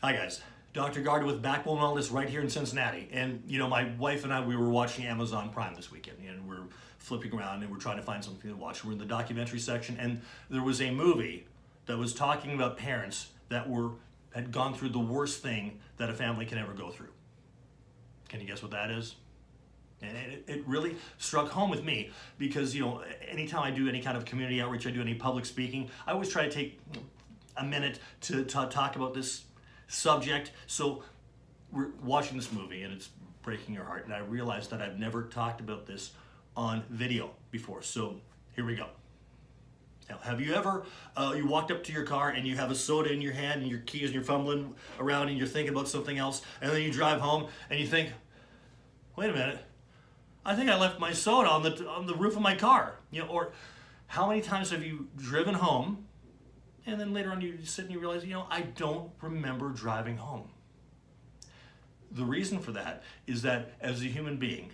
Hi guys, Dr. Gardner with Backbone Wellness right here in Cincinnati. And you know, my wife and I, we were watching Amazon Prime this weekend, and we're flipping around and we're trying to find something to watch. We're in the documentary section, and there was a movie that was talking about parents that had gone through the worst thing that a family can ever go through. Can you guess what that is? And it really struck home with me because, you know, anytime I do any kind of community outreach, I do any public speaking, I always try to take a minute to talk about this subject. So we're watching this movie and it's breaking your heart, and I realized that I've never talked about this on video before. So here we go. Now, have you ever you walked up to your car and you have a soda in your hand and your keys and you're fumbling around and you're thinking about something else, and then you drive home and you think, wait a minute, I think I left my soda on the roof of my car. You know, or how many times have you driven home and then later on you sit and you realize, you know, I don't remember driving home. The reason for that is that as a human being,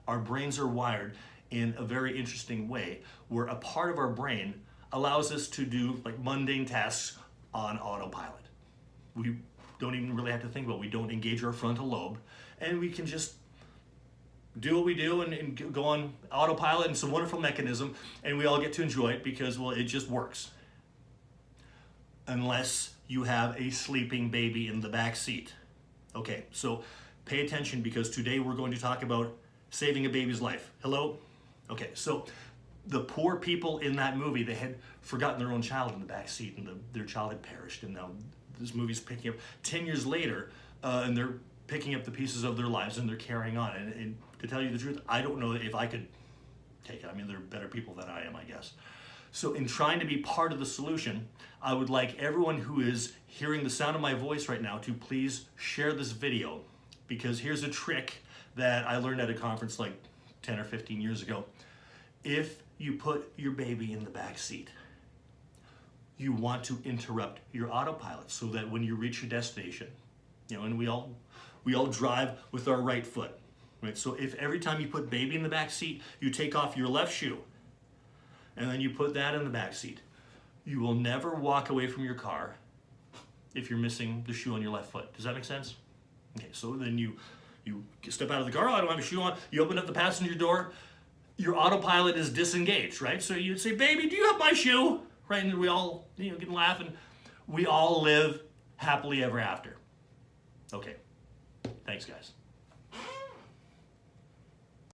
our brains are wired in a very interesting way where a part of our brain allows us to do like mundane tasks on autopilot. We don't even really have to think about it. We don't engage our frontal lobe, and we can just do what we do and go on autopilot, and it's a wonderful mechanism, and we all get to enjoy it because, well, it just works. Unless you have a sleeping baby in the back seat. Okay, so pay attention because today we're going to talk about saving a baby's life. Hello? Okay, so the poor people in that movie, they had forgotten their own child in the back seat, and their child had perished, and now this movie's picking up 10 years later, and they're picking up the pieces of their lives and they're carrying on. And to tell you the truth, I don't know if I could take it. I mean, they're better people than I am, I guess. So in trying to be part of the solution, I would like everyone who is hearing the sound of my voice right now to please share this video, because here's a trick that I learned at a conference like 10 or 15 years ago. If you put your baby in the back seat, you want to interrupt your autopilot so that when you reach your destination, you know, and we all drive with our right foot, right? So if every time you put baby in the back seat, you take off your left shoe, and then you put that in the back seat, you will never walk away from your car if you're missing the shoe on your left foot. Does that make sense? Okay, so then you step out of the car, oh, I don't have a shoe on, you open up the passenger door, your autopilot is disengaged, right? So you'd say, baby, do you have my shoe? Right, and we all, you know, get laughing. We all live happily ever after. Okay, thanks guys.